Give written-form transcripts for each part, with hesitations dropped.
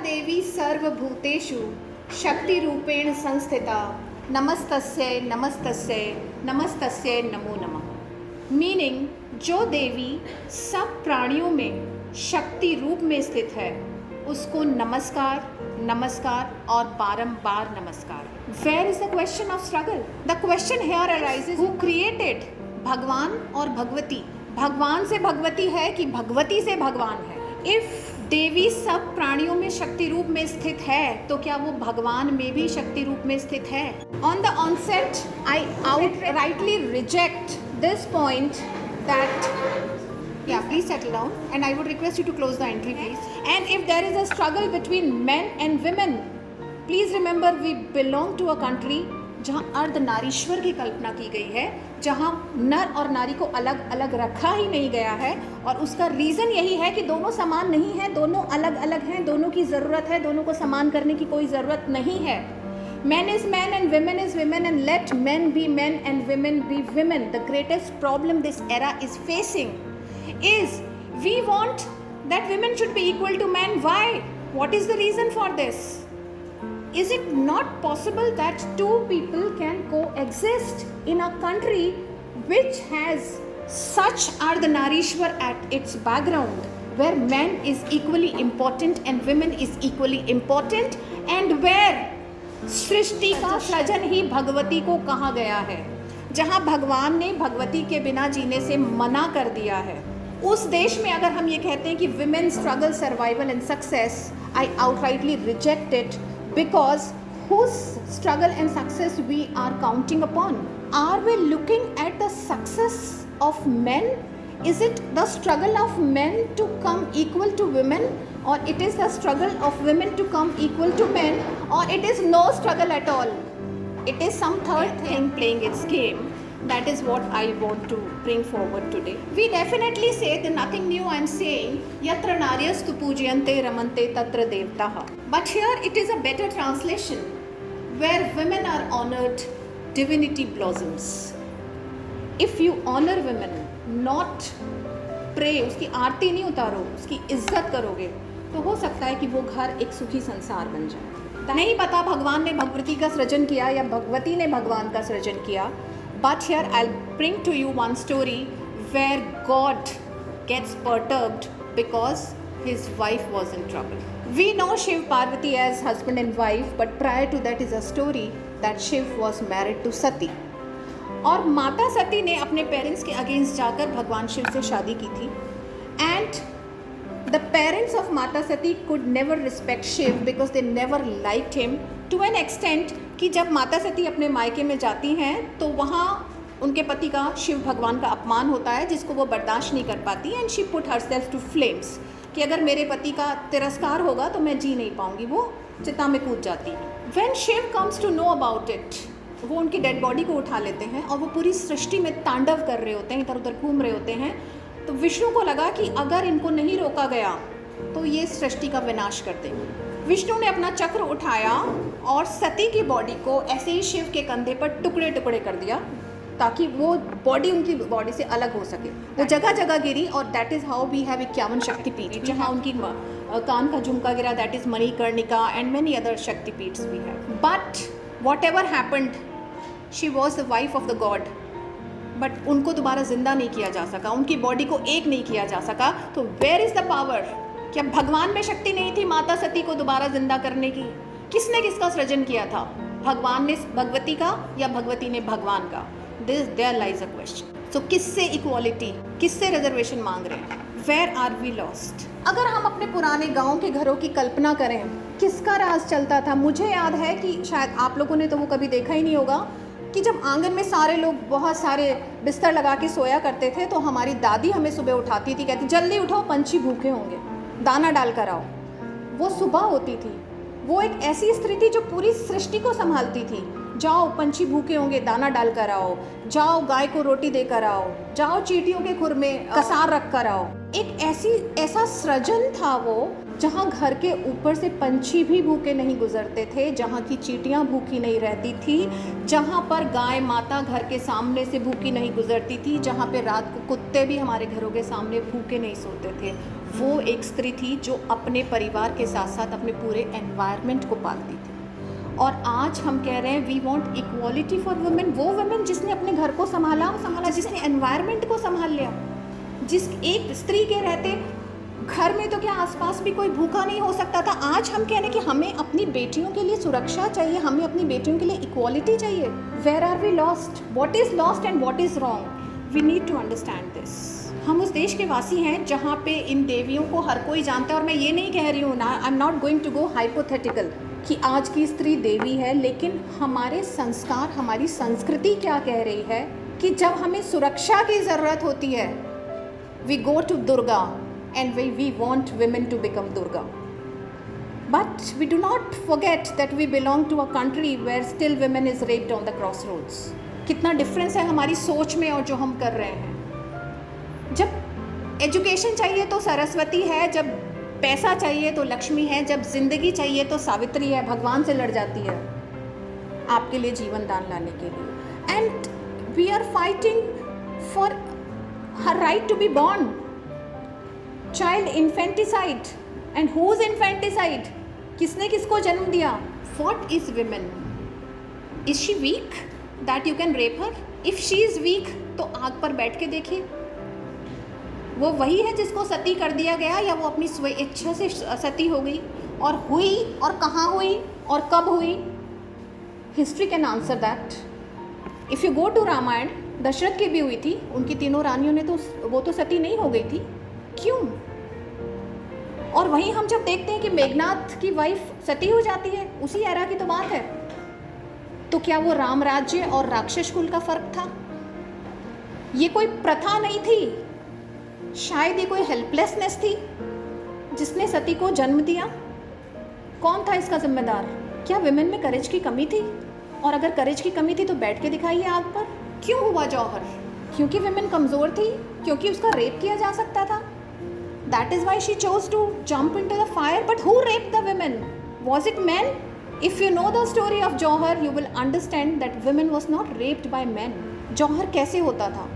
देवी सर्वभूतेषु शक्तिरूपेण संस्थिता नमस्तस्यै नमस्तस्यै नमस्तस्यै नमो नमः। मीनिंग, जो देवी सब प्राणियों में शक्ति रूप में स्थित है उसको नमस्कार नमस्कार और बारंबार नमस्कार। Where is the question of struggle? The question here arises, who created? भगवान और भगवती। भगवान से भगवती है कि भगवती से भगवान है? इफ देवी सब प्राणियों में शक्ति रूप में स्थित है तो क्या वो भगवान में भी शक्ति रूप में स्थित है? On the onset I outrightly reject this point that, yeah, please settle down and I would request you to close the entry please. And if there is a struggle between men and women, please remember we belong to a country जहाँ अर्धनारीश्वर की कल्पना की गई है, जहाँ नर और नारी को अलग अलग रखा ही नहीं गया है। और उसका रीज़न यही है कि दोनों समान नहीं हैं, दोनों अलग अलग हैं, दोनों की ज़रूरत है, दोनों को समान करने की कोई ज़रूरत नहीं है। Men is men and women is women and let men be men and women be women. The greatest problem this era is facing is we want that women should be equal to men. Why? What is the reason for this? Is it not possible that two people can coexist in a country which has such Ardhanarishwar at its background, where man is equally important and women is equally important, and where सृष्टि का सृजन ही भगवती को कहा गया है, जहाँ भगवान ने भगवती के बिना जीने से मना कर दिया है? उस देश में अगर हम ये कहते हैं कि women struggle, survival and success, I outrightly reject it. Because whose struggle and success we are counting upon? Are we looking at the success of men? Is it the struggle of men to come equal to women, or it is the struggle of women to come equal to men, or it is no struggle at all? It is some third thing playing its game. That is what I want to bring forward today. We definitely say that nothing new I am saying. Yatra naryastu pujyante ramante tatra devtaha. But here it is a better translation. Where women are honored, divinity blossoms. If you honor women, not pray, उसकी आरती नहीं उतारो, उसकी इज्जत करोगे, तो हो सकता है कि वो घर एक सुखी संसार बन जाए। नहीं पता भगवान ने भगवती का सृजन किया या भगवती ने भगवान का सृजन किया। But here I'll bring to you one story where God gets perturbed because his wife was in trouble. We know Shiv Parvati as husband and wife, but prior to that is a story that Shiv was married to Sati. और माता सती ने अपने parents के against जाकर भगवान शिव से शादी की थी। And the parents of Mata Sati could never respect Shiv because they never liked him to an extent कि जब माता सती अपने मायके में जाती हैं तो वहाँ उनके पति का, शिव भगवान का अपमान होता है जिसको वो बर्दाश्त नहीं कर पाती। And she put herself to flames कि अगर मेरे पति का तिरस्कार होगा तो मैं जी नहीं पाऊँगी। वो चिता में कूद जाती है। When Shiva comes to know about it, वो उनकी डेड बॉडी को उठा लेते हैं और वो पूरी सृष्टि में तांडव कर रहे होते हैं, इधर उधर घूम रहे होते हैं। तो विष्णु को लगा कि अगर इनको नहीं रोका गया तो ये सृष्टि का विनाश कर देंगे। विष्णु ने अपना चक्र उठाया और सती की बॉडी को ऐसे ही शिव के कंधे पर टुकड़े टुकड़े कर दिया ताकि वो बॉडी उनकी बॉडी से अलग हो सके। वो जगह जगह गिरी और that is how we have 51 Shaktipeeth, जहाँ उनकी कान का झुमका गिरा, that is Manikarnika and many other Shaktipeeths we have. But whatever happened, she was the wife of the god, but उनको दोबारा जिंदा नहीं किया जा सका, उनकी बॉडी को एक नहीं किया जा सका। तो वेयर इज़ द पावर? क्या भगवान में शक्ति नहीं थी माता सती को दोबारा जिंदा करने की? किसने किसका सृजन किया था? भगवान ने भगवती का या भगवती ने भगवान का? This there lies a question. So किससे इक्वालिटी, किससे रिजर्वेशन मांग रहे हैं? Where are we lost? अगर हम अपने पुराने गाँव के घरों की कल्पना करें, किसका राज चलता था? मुझे याद है कि शायद आप लोगों ने तो वो कभी देखा ही नहीं होगा कि जब आंगन में सारे लोग बहुत सारे बिस्तर लगा के सोया करते थे तो हमारी दादी हमें सुबह उठाती थी, कहती जल्दी उठो, पंछी भूखे होंगे, दाना डाल कर आओ। वो सुबह होती थी। वो एक ऐसी स्त्री थी जो पूरी सृष्टि को संभालती थी। जाओ, पंछी भूखे होंगे, दाना डाल कर आओ, जाओ गाय को रोटी दे कर आओ, जाओ चींटियों के खुर में कसार रख कर आओ। एक ऐसा सृजन था वो, जहाँ घर के ऊपर से पंछी भी भूखे नहीं गुजरते थे, जहाँ की चींटियाँ भूखी नहीं रहती थी, जहाँ पर गाय माता घर के सामने से भूखी नहीं गुजरती थी, जहाँ पे रात को कुत्ते भी हमारे घरों के सामने भूखे नहीं सोते थे। वो एक स्त्री थी जो अपने परिवार के साथ साथ अपने पूरे एनवायरनमेंट को पालती थी। और आज हम कह रहे हैं we want equality for women. वो वुमेन जिसने अपने घर को संभाला, जिसने एनवायरनमेंट को संभाल लिया। जिस एक स्त्री के रहते घर में तो क्या आसपास भी कोई भूखा नहीं हो सकता था। आज हम कह रहे हैं कि हमें अपनी बेटियों के लिए सुरक्षा चाहिए, हमें अपनी बेटियों के लिए इक्वालिटी चाहिए। Where are we lost? What is lost and what is wrong? We need to understand this. हम उस देश के वासी हैं जहाँ पे इन देवियों को हर कोई जानता है। और मैं ये नहीं कह रही हूँ ना, I am not going to go hypothetical कि आज की स्त्री देवी है, लेकिन हमारे संस्कार, हमारी संस्कृति क्या कह रही है कि जब हमें सुरक्षा की ज़रूरत होती है, we go to Durga and we want women to become Durga. But we do not forget that we belong to a country where still women is raped on the crossroads. कितना डिफरेंस है हमारी सोच में और जो हम कर रहे हैं। जब एजुकेशन चाहिए तो सरस्वती है, जब पैसा चाहिए तो लक्ष्मी है, जब जिंदगी चाहिए तो सावित्री है, भगवान से लड़ जाती है आपके लिए जीवन दान लाने के लिए। And we are fighting for her right to be born. Child infanticide, and whose infanticide? किसने किसको जन्म दिया? What is women? Is she weak that you can rape her? If she is weak तो आग पर बैठ के देखिए, वो वही है जिसको सती कर दिया गया, या वो अपनी स्व इच्छा से सती हो गई? और हुई और कहाँ हुई और कब हुई? History can answer that. If you go to Ramayana, Dasharath की भी हुई थी, उनकी तीनों रानियों ने तो वो तो सती नहीं हो गई थी, क्यों? और वहीं हम जब देखते हैं कि मेघनाथ की वाइफ सती हो जाती है, उसी एरा की तो बात है, तो क्या वो राम राज्य और राक्षस कुल का फर्क था? ये कोई प्रथा नहीं थी, शायद ये कोई हेल्पलेसनेस थी जिसने सती को जन्म दिया। कौन था इसका जिम्मेदार? क्या विमेन में करेज की कमी थी? और अगर करेज की कमी थी तो बैठ के दिखाइए आग पर। क्यों हुआ जौहर? क्योंकि विमेन कमज़ोर थी, क्योंकि उसका रेप किया जा सकता था। That is why she chose to jump into the fire. But who raped the women? Was it men? If you know the story of Jauhar, you will understand that women was not raped by men. जौहर कैसे होता था?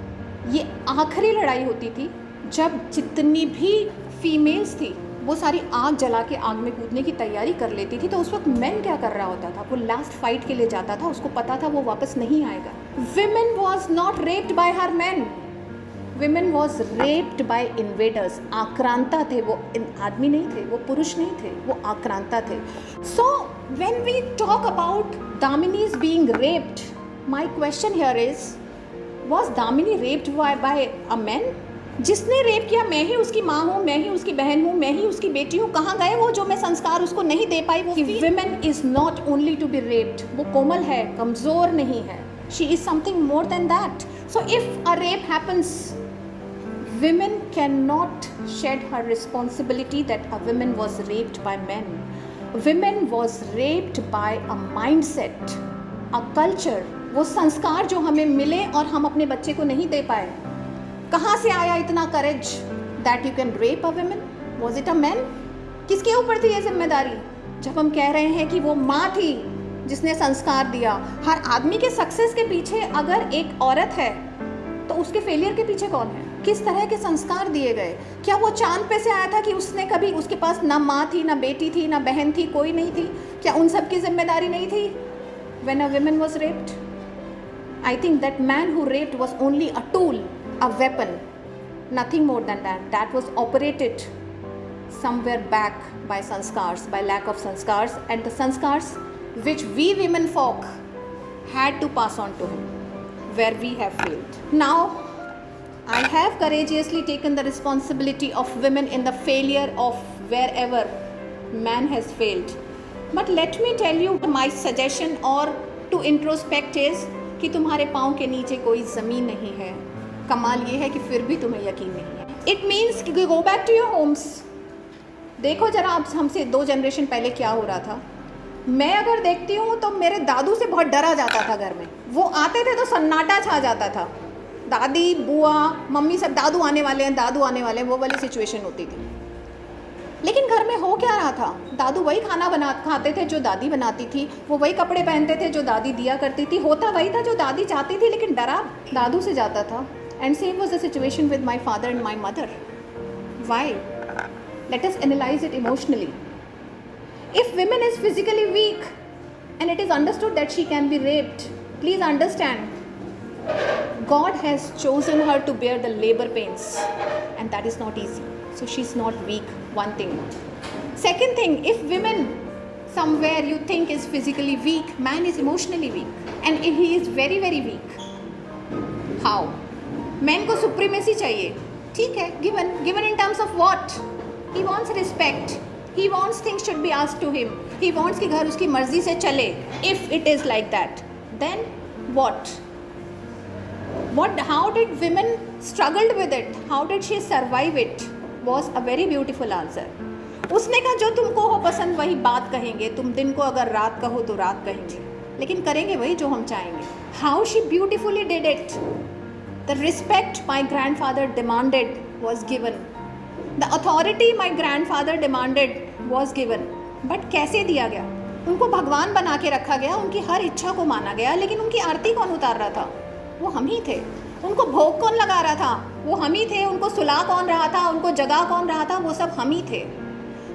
ये आखिरी लड़ाई होती थी जब जितनी भी फीमेल्स थी वो सारी आग जला के आग में कूदने की तैयारी कर लेती थी। तो उस वक्त मैन क्या कर रहा होता था? वो लास्ट फाइट के लिए जाता था, उसको पता था वो वापस नहीं आएगा। Women was not raped by her men. Women was raped by invaders. आक्रांता थे वो, आदमी नहीं थे, वो पुरुष नहीं थे, वो आक्रांता थे। So when we talk about Damini's being raped, my question here is, was Damini raped by a man? जिसने रेप किया मैं ही उसकी माँ हूँ, मैं ही उसकी बहन हूँ, मैं ही उसकी बेटी हूँ। कहाँ गए वो जो मैं संस्कार उसको नहीं दे पाई? वो women is not only to be raped. वो कोमल है, कमज़ोर नहीं है। She is something more than that. So if a rape happens, women cannot shed her responsibility that a woman was raped by men. Women was raped by a mindset, a culture. वो संस्कार जो हमें मिले और हम अपने बच्चे को नहीं दे पाए। कहाँ से आया इतना करेज that you can rape a woman? Was it a man? किसके ऊपर थी ये जिम्मेदारी? जब हम कह रहे हैं कि वो माँ थी जिसने संस्कार दिया। हर आदमी के सक्सेस के पीछे अगर एक औरत है तो उसके फेलियर के पीछे कौन है? किस तरह के संस्कार दिए गए? क्या वो चांद पे से आया था कि उसने कभी, उसके पास ना माँ थी, ना बेटी थी, ना बहन थी, कोई नहीं थी? क्या उन सब की जिम्मेदारी नहीं थी? When a woman was raped, I think that man who raped was only a tool, a weapon, nothing more than that. That was operated somewhere back by sanskars, by lack of sanskars, and the sanskars which we women folk had to pass on to him, where we have failed. Now, I have courageously taken the responsibility of women in the failure of wherever man has failed. But let me tell you my suggestion or to introspect is कि तुम्हारे पाँव के नीचे कोई ज़मीन नहीं है। कमाल ये है कि फिर भी तुम्हें यकीन नहीं है। It means कि go back to your homes. देखो जरा आप हमसे 2 जनरेशन पहले क्या हो रहा था। मैं अगर देखती हूँ तो मेरे दादू से बहुत डरा जाता था घर में। वो आते थे तो सन्नाटा छा जाता था। दादी, बुआ, मम्मी सब दादू आने वाले हैं, दादू आने वाले हैं, वो वाली सिचुएशन होती थी। लेकिन घर में हो क्या रहा था? दादू वही खाना खाते थे जो दादी बनाती थी, वो वही कपड़े पहनते थे जो दादी दिया करती थी, होता वही था जो दादी चाहती थी, लेकिन डरा दादू से जाता था। And same was the situation with my father and my mother. Why? Let us analyze it emotionally. If women is physically weak and it is understood that she can be raped, please understand, God has chosen her to bear the labor pains, and that is not easy. So she's not weak, one thing. Second thing, if women somewhere you think is physically weak, man is emotionally weak, and he is very very weak. How? Man को supremacy चाहिए, ठीक है, given in terms of what? He wants respect, he wants things should be asked to him, he wants कि घर उसकी मर्जी से चले. If it is like that, then what? How did women struggled with it? How did she survive it? Was a very beautiful answer. उसने कहा जो तुमको हो पसंद वही बात कहेंगे, तुम दिन को अगर रात कहो तो रात कहेंगे, लेकिन करेंगे वही जो हम चाहेंगे. How she beautifully did it. The respect my grandfather demanded was given. The authority my grandfather demanded was given. But कैसे दिया गया? उनको भगवान बना के रखा गया, उनकी हर इच्छा को माना गया, लेकिन उनकी आरती कौन उतार रहा था? वो हम ही थे. उनको भोग कौन लगा रहा था? वो हम ही थे. उनको सुला कौन रहा था? उनको जगा कौन रहा था? वो सब हम ही थे.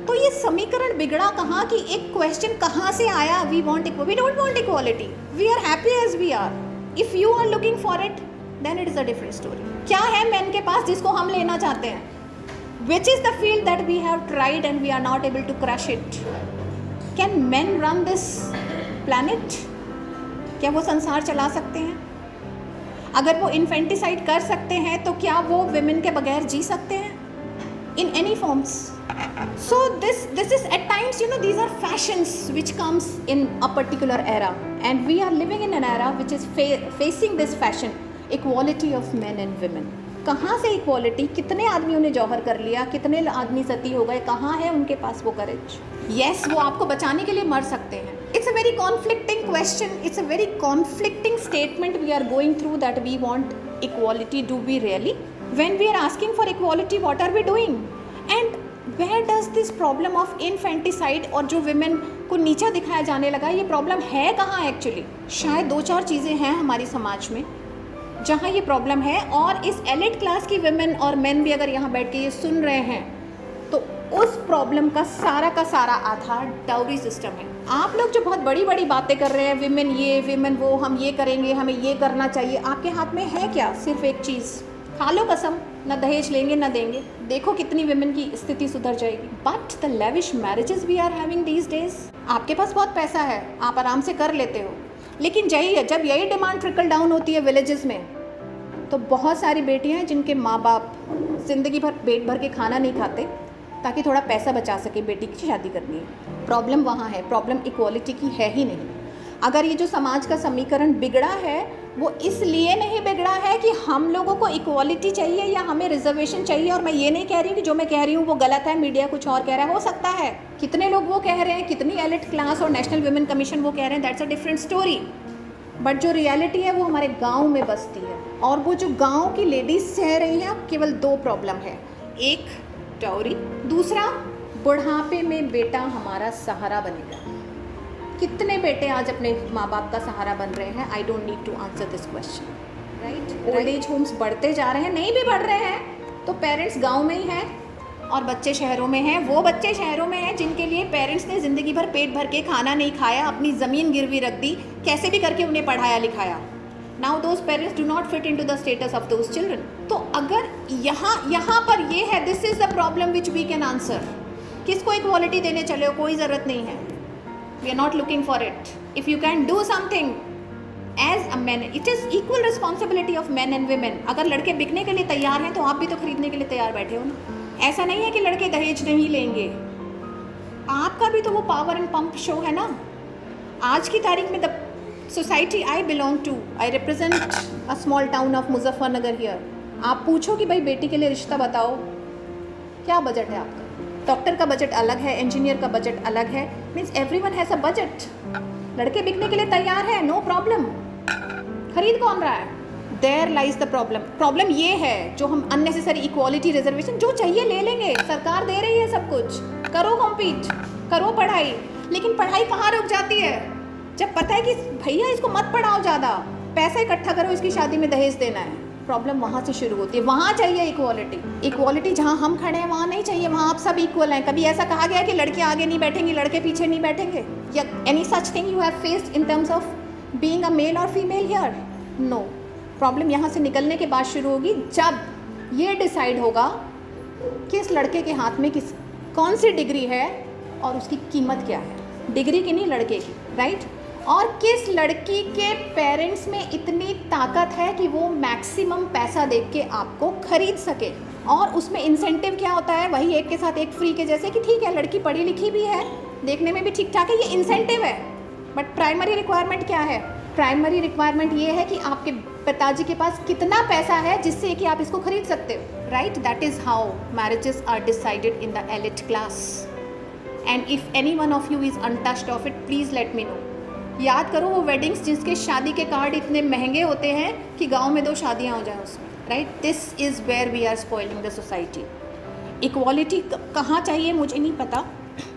तो ये समीकरण बिगड़ा कहाँ कि एक क्वेश्चन कहाँ से आया? We don't want equality, we are happy as we are. If you are looking for it, then it is a different story. क्या है मैन के पास जिसको हम लेना चाहते हैं? Which is the field that we have tried and we are not able to crush it? Can man run this planet? क्या वो संसार चला सकते हैं? अगर वो इन्फेंटिसाइड कर सकते हैं तो क्या वो विमेन के बगैर जी सकते हैं? In any forms. So this is at times, these are fashions which comes in a particular era, and we are living in an era which is facing this fashion, equality of men and women. कहाँ से equality? कितने आदमियों ने जौहर कर लिया, कितने आदमी सती हो गए, कहाँ है उनके पास वो courage? Yes, वो आपको बचाने के लिए मर सकते हैं. It's a very conflicting question, it's a very conflicting statement we are going through, that we want equality. Do we really? When we are asking for equality, what are we doing? And where does this problem of infanticide और जो women को नीचा दिखाया जाने लगा, ये problem है कहाँ एक्चुअली? शायद 2-4 चीज़ें हैं हमारी समाज में जहाँ ये प्रॉब्लम है, और इस एलिट क्लास की women और men भी अगर यहाँ बैठ के ये सुन रहे हैं तो उस प्रॉब्लम का सारा आधार डाउरी सिस्टम है. आप लोग जो बहुत बड़ी बड़ी बातें कर रहे हैं, विमेन ये विमेन वो, हम ये करेंगे, हमें ये करना चाहिए, आपके हाथ में है क्या? सिर्फ एक चीज़, खा लो कसम, ना दहेज लेंगे ना देंगे, देखो कितनी विमेन की स्थिति सुधर जाएगी. But the lavish marriages we are having these days, आपके पास बहुत पैसा है, आप आराम से कर लेते हो, लेकिन जब यही डिमांड ट्रिकल डाउन होती है विलेजेस में, तो बहुत सारी बेटियां हैं जिनके माँ बाप ज़िंदगी भर पेट भर के खाना नहीं खाते ताकि थोड़ा पैसा बचा सके, बेटी की शादी करनी है. प्रॉब्लम वहाँ है, प्रॉब्लम इक्वालिटी की है ही नहीं. अगर ये जो समाज का समीकरण बिगड़ा है वो इसलिए नहीं बिगड़ा है कि हम लोगों को इक्वालिटी चाहिए या हमें रिजर्वेशन चाहिए. और मैं ये नहीं कह रही हूँ कि जो मैं कह रही हूँ वो गलत है, मीडिया कुछ और कह रहा है, हो सकता है कितने लोग वो कह रहे हैं, कितनी एलिट क्लास और नेशनल वुमेन कमीशन वो कह रहे हैं, that's a different story. But जो रियलिटी है वो हमारे गाँव में बसती है, और वो जो गाँव की लेडीज सह रही हैं, केवल 2 प्रॉब्लम है. एक डाउरी, दूसरा बुढ़ापे में बेटा हमारा सहारा बनेगा. कितने बेटे आज अपने माँ बाप का सहारा बन रहे हैं? I don't need to answer this question, right? Old age homes बढ़ते जा रहे हैं, नहीं भी बढ़ रहे हैं तो पेरेंट्स गांव में ही हैं और बच्चे शहरों में हैं. वो बच्चे शहरों में हैं जिनके लिए पेरेंट्स ने ज़िंदगी भर पेट भर के खाना नहीं खाया, अपनी ज़मीन गिरवी रख दी, कैसे भी करके उन्हें पढ़ाया लिखाया. Now those parents do not fit in to the status of those children. तो अगर यहाँ पर ये है, this is the problem which we can answer. किसको इक्वालिटी देने चले हो? कोई ज़रूरत नहीं है. We are not looking for it. If you can do something as a man, it is equal responsibility of men and women. अगर लड़के बिकने के लिए तैयार हैं तो आप भी तो खरीदने के लिए तैयार बैठे हो ना. ऐसा नहीं है कि लड़के दहेज नहीं लेंगे, आपका भी तो वो पावर एंड पंप शो है ना. आज की तारीख में the society I belong to, I represent a small town of Muzaffarnagar here. आप पूछो कि भाई बेटी के लिए रिश्ता बताओ, क्या बजट है आपका? डॉक्टर का बजट अलग है, इंजीनियर का बजट अलग है. Means everyone has a budget. लड़के बिकने के लिए तैयार है, नो प्रॉब्लम. खरीद कौन रहा है? There lies the problem. Problem ये है जो हम अननेसेसरी इक्वालिटी, रिजर्वेशन, जो चाहिए ले लेंगे, सरकार दे रही है सब कुछ, करो कॉम्पीट, करो पढ़ाई. लेकिन पढ़ाई कहाँ रुक जाती है? जब पता है कि भैया इसको मत पढ़ाओ ज़्यादा, पैसा इकट्ठा करो, इसकी शादी में दहेज देना है. प्रॉब्लम वहाँ से शुरू होती है। वहाँ चाहिए इक्वालिटी। इक्वालिटी जहाँ हम खड़े हैं वहाँ नहीं चाहिए, वहाँ आप सब इक्वल हैं। कभी ऐसा कहा गया कि लड़कियाँ आगे नहीं बैठेंगी, लड़के पीछे नहीं बैठेंगे, या any such thing you have faced in terms of being a male और फीमेल हियर? नो। प्रॉब्लम यहाँ से निकलने के बाद शुरू होगी जब ये डिसाइड होगा किस लड़के के हाथ में कौन सी डिग्री है और उसकी कीमत क्या है, डिग्री की नहीं, लड़के की, राइट? और किस लड़की के पेरेंट्स में इतनी ताकत है कि वो मैक्सिमम पैसा दे के आपको खरीद सके। और उसमें इंसेंटिव क्या होता है? वही एक के साथ एक फ्री के जैसे कि ठीक है लड़की पढ़ी लिखी भी है, देखने में भी ठीक ठाक है, ये इंसेंटिव है। बट प्राइमरी रिक्वायरमेंट क्या है? प्राइमरी रिक्वायरमेंट ये है कि आपके पिताजी के पास कितना पैसा है जिससे कि आप इसको खरीद सकते हो, right? That is how marriages are decided in the elite class. And if any one of you is untouched of it, please let me know. याद करो वो वेडिंग्स जिसके शादी के कार्ड इतने महंगे होते हैं कि गांव में 2 शादियां हो जाएं उसमें, right? This is where we are spoiling the society. Equality कहाँ चाहिए मुझे नहीं पता,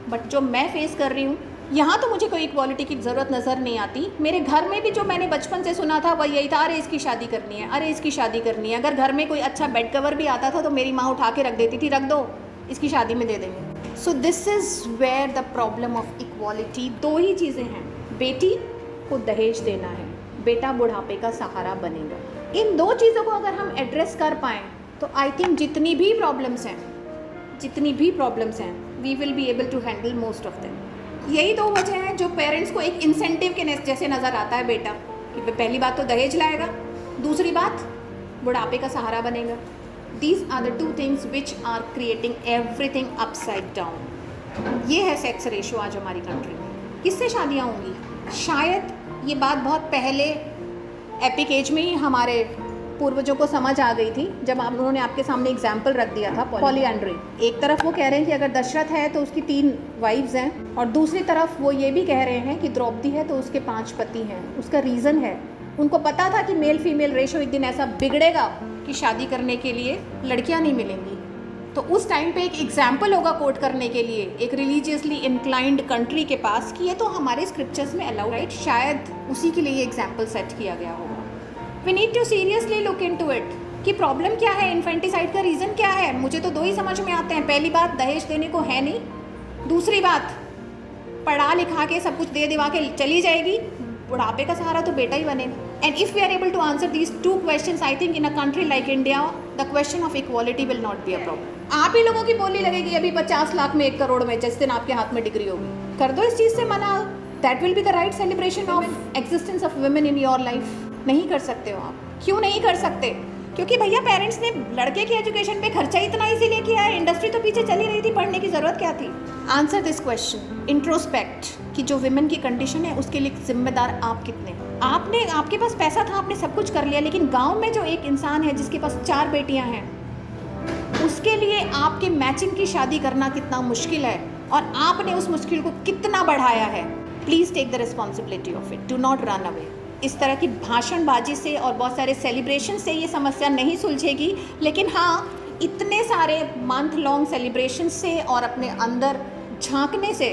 बट जो मैं फेस कर रही हूँ यहाँ तो मुझे कोई इक्वालिटी की ज़रूरत नज़र नहीं आती। मेरे घर में भी जो मैंने बचपन से सुना था वह यही था, अरे इसकी शादी करनी है, अरे इसकी शादी करनी है। अगर घर में कोई अच्छा बेड कवर भी आता था तो मेरी माँ उठा के रख देती थी, रख दो, इसकी शादी में दे देंगे। So this is where the problem of equality. 2 ही चीज़ें हैं, बेटी को दहेज देना है, बेटा बुढ़ापे का सहारा बनेगा। इन 2 चीज़ों को अगर हम एड्रेस कर पाएँ तो आई थिंक जितनी भी प्रॉब्लम्स हैं we will be able to handle most of them. यही 2 वजह हैं जो पेरेंट्स को एक इंसेंटिव के जैसे नज़र आता है बेटा, कि पहली बात तो दहेज लाएगा, दूसरी बात बुढ़ापे का सहारा बनेगा। These are the 2 things which are creating everything upside down. ये है सेक्स रेशो आज हमारी कंट्री में। किससे शादियाँ होंगी? शायद ये बात बहुत पहले एपिक एज में ही हमारे पूर्वजों को समझ आ गई थी, जब उन्होंने आपके सामने एग्जाम्पल रख दिया था पॉलीएंड्री। एक तरफ वो कह रहे हैं कि अगर दशरथ है तो उसकी 3 वाइफ्स हैं, और दूसरी तरफ वो ये भी कह रहे हैं कि द्रौपदी है तो उसके 5 पति हैं। उसका रीज़न है, उनको पता था कि मेल फीमेल रेशो एक दिन ऐसा बिगड़ेगा कि शादी करने के लिए लड़कियाँ नहीं मिलेंगी। तो उस टाइम पे एक एग्जाम्पल होगा कोट करने के लिए एक रिलीजियसली इंक्लाइंड कंट्री के पास कि ये तो हमारे स्क्रिप्चर्स में अलाउड, राइट? शायद उसी के लिए ये एग्जाम्पल सेट किया गया होगा। We need to seriously look into it कि प्रॉब्लम क्या है, इन्फेंटिसाइड का रीज़न क्या है। मुझे तो 2 ही समझ में आते हैं। पहली बात, दहेज देने को है नहीं। दूसरी बात, पढ़ा लिखा के सब कुछ दे दिवा के चली जाएगी, बुढ़ापे का सहारा तो बेटा ही बनेगा। And if we are able to answer these 2 questions, I think in a country like India the question of equality will not be a problem. आप ही लोगों की बोली लगेगी अभी 50 लाख में 1 करोड़ में, जिस दिन आपके हाथ में डिग्री होगी। कर दो इस चीज़ से मना। That will be the right celebration of existence of women in your life. नहीं कर सकते हो आप। क्यों नहीं कर सकते? क्योंकि भैया पेरेंट्स ने लड़के की एजुकेशन पे खर्चा इतना इसीलिए किया है, इंडस्ट्री तो पीछे चली रही थी, पढ़ने की ज़रूरत क्या थी? आंसर दिस क्वेश्चन, इंट्रोस्पेक्ट, कि जो विमेन की कंडीशन है उसके लिए जिम्मेदार आप कितने? आपके पास पैसा था, आपने सब कुछ कर लिया, लेकिन गांव में जो एक इंसान है जिसके पास 4 बेटियां हैं, उसके लिए आपके मैचिंग की शादी करना कितना मुश्किल है, और आपने उस मुश्किल को कितना बढ़ाया है। Please take the responsibility of it, do not run away. इस तरह की भाषणबाजी से और बहुत सारे सेलिब्रेशन से ये समस्या नहीं सुलझेगी, लेकिन हाँ, इतने सारे मंथ लॉन्ग सेलिब्रेशन से और अपने अंदर झांकने से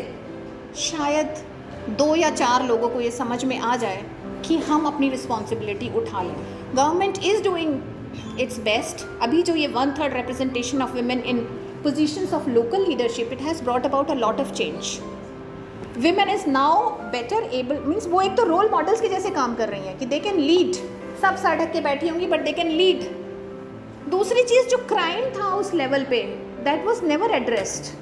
शायद 2 या 4 लोगों को ये समझ में आ जाए कि हम अपनी रिस्पॉन्सिबिलिटी उठा लें। Government is doing it's best. अभी जो ये 1/3 representation of women in positions of local leadership, it has brought about a lot of change. Women is now better able, means वो एक तो रोल मॉडल्स के जैसे काम कर रही हैं कि दे कैन लीड। सब सर ढक के बैठी होंगी बट दे कैन लीड। दूसरी चीज़, जो क्राइम था उस लेवल पे, दैट वाज नेवर एड्रेस्ड।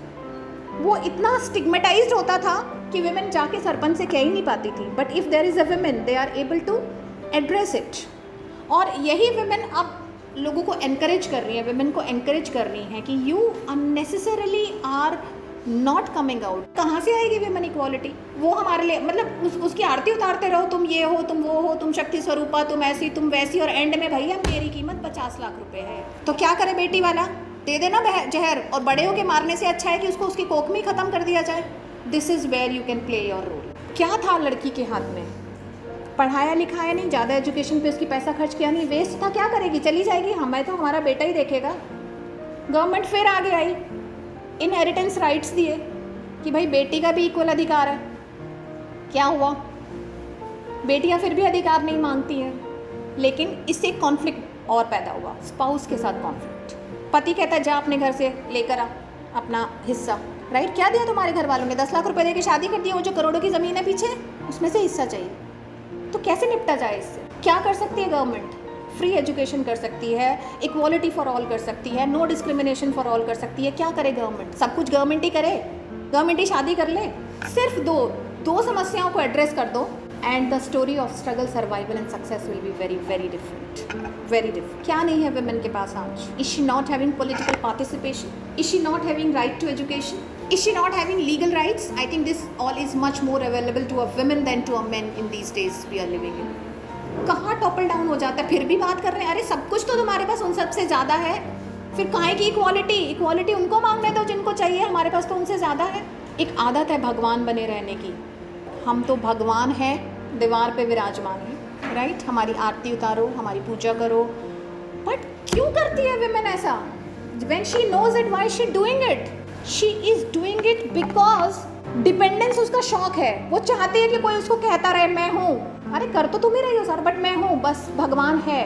वो इतना स्टिग्मेटाइज्ड होता था कि विमेन जाके सरपंच से कह ही नहीं पाती थी, but if there is a women they are able to address it. और यही विमेन अब लोगों को एनकरेज कर रही है, विमेन को एनकरेज कर रही हैं कि you unnecessarily are not coming out. कहाँ से आएगी विमेन इक्वालिटी? वो हमारे लिए मतलब उसकी आरती उतारते रहो, तुम ये हो, तुम वो हो, तुम शक्ति स्वरूपा, तुम ऐसी, तुम वैसी, और एंड में भैया मेरी कीमत 50 लाख रुपए है। तो क्या करे बेटी वाला? दे देना जहर, और बड़े होके मारने से अच्छा है कि उसको उसकी कोख में ही ख़त्म कर दिया जाए। This is where you can play your role. क्या था लड़की के हाथ में? पढ़ाया लिखाया नहीं, ज़्यादा एजुकेशन पे उसकी पैसा खर्च किया नहीं, वेस्ट था। क्या करेगी? चली जाएगी, हमें तो हमारा बेटा ही देखेगा। गवर्नमेंट फिर आगे आई, इनहेरिटेंस राइट्स दिए कि भाई बेटी का भी इक्वल अधिकार है। क्या हुआ? बेटियां फिर भी अधिकार नहीं मांगती हैं, लेकिन इससे कॉन्फ्लिक्ट और पैदा हुआ, स्पाउस के साथ कॉन्फ्लिक्ट। पति कहता है जा अपने घर से लेकर आ अपना हिस्सा, राइट? क्या दिया तुम्हारे घर वालों ने? 10 लाख रुपए दे के शादी कर दी, वो जो करोड़ों की ज़मीन है पीछे उसमें से हिस्सा चाहिए। तो कैसे निपटा जाए इससे? क्या कर सकती है गवर्नमेंट? फ्री एजुकेशन कर सकती है, इक्वालिटी फॉर ऑल कर सकती है, नो डिस्क्रिमिनेशन फॉर ऑल कर सकती है। क्या करे गवर्नमेंट? सब कुछ गवर्नमेंट ही करे, गवर्नमेंट ही शादी कर ले। सिर्फ दो समस्याओं को एड्रेस कर दो and the story of struggle, survival and success will be very very different, very different. क्या नहीं है वुमेन के पास आज? Is she not having political participation? Is she not having right to education? Is she not having legal rights? I think this all is much more available to a women than to a men in these days we are living in. कहाँ topple down हो जाता है, फिर भी बात कर रहे हैं। अरे सब कुछ तो तुम्हारे पास उन सबसे ज़्यादा है, फिर काहे की इक्वालिटी? इक्वालिटी उनको मांगने दो जिनको चाहिए, हमारे पास तो उनसे ज़्यादा है। एक आदत है भगवान बने रहने की। हम तो भगवान हैं, दीवार पे विराजमान हैं, राइट? हमारी आरती उतारो, हमारी पूजा करो, बट क्यों करती है विमेन ऐसा? When she knows it, why is she doing it? She is doing it because dependence उसका शौक है। वो चाहती है कि कोई उसको कहता रहे मैं हूँ। अरे कर तो तुम ही रही हो सर, बट मैं हूँ, बस भगवान है,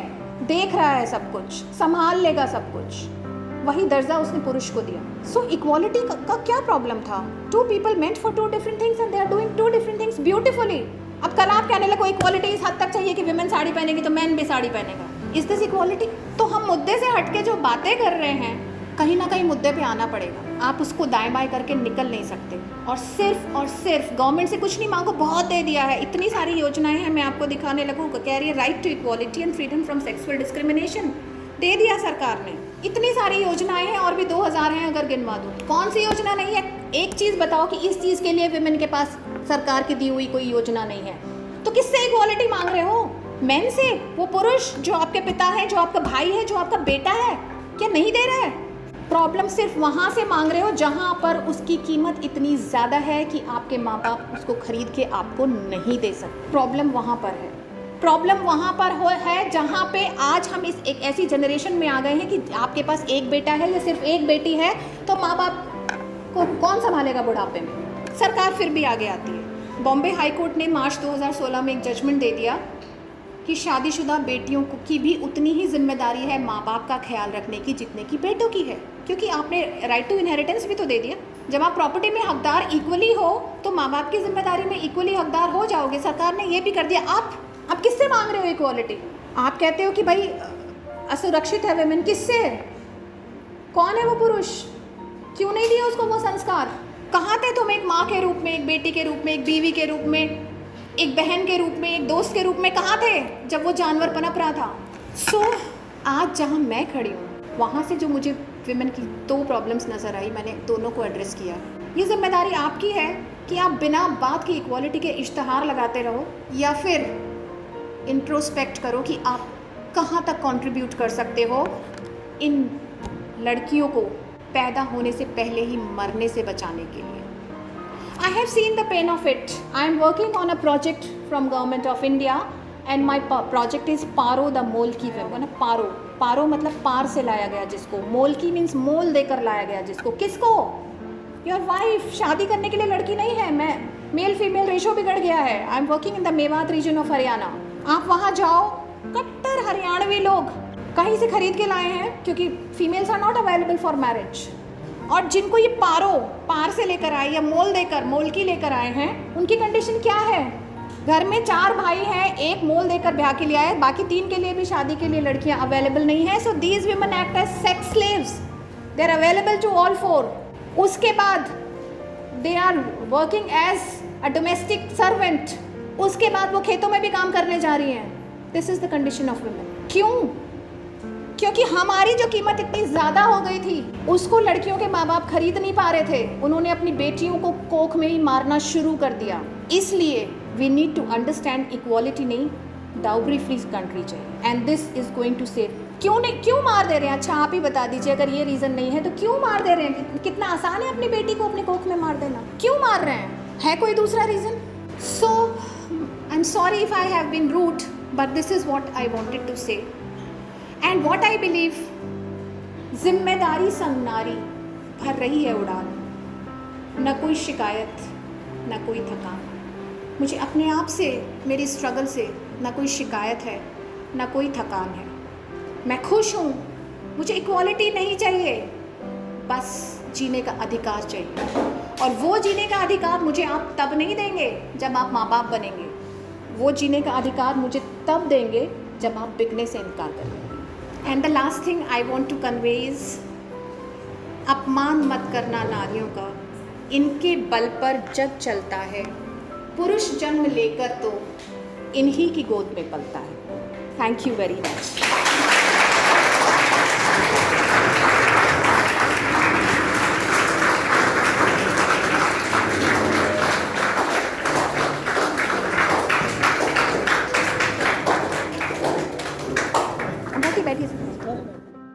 देख रहा है सब कुछ, संभाल लेगा सब कुछ। वही दर्जा उसने पुरुष को दिया। सो इक्वालिटी का क्या प्रॉब्लम था? Two people meant for two different things and they are doing two different things beautifully. अब कल आप कहने लगो इक्वालिटी इस हद तक चाहिए कि विमेन साड़ी पहनेगी तो मैन भी साड़ी पहनेगा। Is this equality? तो हम मुद्दे से हटके जो बातें कर रहे हैं, कहीं ना कहीं मुद्दे पे आना पड़ेगा। आप उसको दाएं बाएं करके निकल नहीं सकते। और सिर्फ गवर्नमेंट से कुछ नहीं मांगो, बहुत दे दिया है, इतनी सारी योजनाएं हैं। मैं आपको दिखाने लगूँ, कह रही है right to equality and freedom from sexual discrimination, दे दिया सरकार ने। इतनी सारी योजनाएं हैं और भी 2000 हैं अगर गिनवा दूँ। कौन सी योजना नहीं है? एक चीज़ बताओ कि इस चीज़ के लिए विमेन के पास सरकार की दी हुई कोई योजना नहीं है। तो किससे इक्वालिटी मांग रहे हो? मैन से? वो पुरुष जो आपके पिता है, जो आपका भाई है, जो आपका बेटा है, क्या नहीं दे रहा है? प्रॉब्लम सिर्फ वहाँ से मांग रहे हो जहाँ पर उसकी कीमत इतनी ज़्यादा है कि आपके माँ बाप उसको खरीद के आपको नहीं दे सकते। प्रॉब्लम वहाँ पर है। प्रॉब्लम वहाँ पर है जहाँ पे आज हम इस एक ऐसी जनरेशन में आ गए हैं कि आपके पास एक बेटा है या सिर्फ एक बेटी है तो माँ बाप को कौन संभालेगा बुढ़ापे में? सरकार फिर भी आगे आती है। बॉम्बे हाई कोर्ट ने मार्च 2016 में एक जजमेंट दे दिया कि शादीशुदा बेटियों की भी उतनी ही जिम्मेदारी है माँ बाप का ख्याल रखने की जितने की बेटों की है, क्योंकि आपने राइट टू इनहेरिटेंस भी तो दे दिया। जब आप प्रॉपर्टी में हकदार इक्वली हो तो माँ बाप की जिम्मेदारी में इक्वली हकदार हो जाओगे। सरकार ने ये भी कर दिया। आप किससे मांग रहे हो इक्वालिटी? आप कहते हो कि भाई असुरक्षित है विमेन, किससे? कौन है वो पुरुष? क्यों नहीं दिया उसको वो संस्कार? कहाँ थे तुम एक माँ के रूप में, एक बेटी के रूप में, एक बीवी के रूप में, एक बहन के रूप में, एक दोस्त के रूप में? कहाँ थे जब वो जानवर पनप रहा था? सो आज जहाँ मैं खड़ी हूँ वहाँ से जो मुझे विमेन की 2 प्रॉब्लम्स नज़र आई, मैंने दोनों को एड्रेस किया। ये जिम्मेदारी आपकी है कि आप बिना बात की इक्वालिटी के इश्तहार लगाते रहो या फिर इंट्रोस्पेक्ट करो कि आप कहाँ तक कंट्रीब्यूट कर सकते हो इन लड़कियों को पैदा होने से पहले ही मरने से बचाने के लिए। I have seen the pain of it. I am working on a project from Government of India and my project is Paro the Molki women. पारो मतलब पार से लाया गया जिसको, मोलकी मीन्स मोल देकर लाया गया जिसको। किसको? Your wife. शादी करने के लिए लड़की नहीं है। मैं मेल फीमेल रेशो बिगड़ गया है। I am working in the Mewat region of Haryana. आप वहाँ जाओ, कट्टर हरियाणवी लोग कहीं से खरीद के लाए हैं क्योंकि females are not available for marriage. और जिनको ये पार से लेकर आए या मोलकी लेकर आए हैं, उनकी कंडीशन क्या है? घर में 4 भाई हैं, एक मोल देकर ब्याह के लिए आए, बाकी 3 के लिए भी शादी के लिए लड़कियां अवेलेबल नहीं है। So these women act as sex slaves, they are available to all 4। उसके बाद they are working as a domestic servant. उसके बाद वो खेतों में भी काम करने जा रही हैं। This is the condition of women. क्यों? क्योंकि हमारी जो कीमत इतनी ज़्यादा हो गई थी उसको लड़कियों के माँ बाप खरीद नहीं पा रहे थे। उन्होंने अपनी बेटियों को कोख में ही मारना शुरू कर दिया। इसलिए we need to understand equality नहीं, डाउरी फ्री कंट्री चाहिए and this is going to save. क्यों मार दे रहे हैं? अच्छा आप ही बता दीजिए, अगर ये रीज़न नहीं है तो क्यों मार दे रहे हैं? कितना आसान है अपनी बेटी को अपने कोख में मार देना। क्यों मार रहे हैं? है कोई दूसरा reason? So I am sorry if I have been rude but this is what I wanted to say and what I believe. जिम्मेदारी संग नारी भर रही है उड़ान, न कोई शिकायत न कोई थकान। मुझे अपने आप से, मेरी स्ट्रगल से न कोई शिकायत है न कोई थकान है। मैं खुश हूँ, मुझे इक्वालिटी नहीं चाहिए, बस जीने का अधिकार चाहिए। और वो जीने का अधिकार मुझे आप तब नहीं देंगे जब आप माँ बाप बनेंगे, वो जीने का अधिकार मुझे तब देंगे जब आप बिकने से इनकार करेंगे। And the last thing I want to convey is, अपमान मत करना नारियों का, इनके बल पर जग चलता है, पुरुष जन्म लेकर तो इन्हीं की गोद में पलता है। Thank you very much.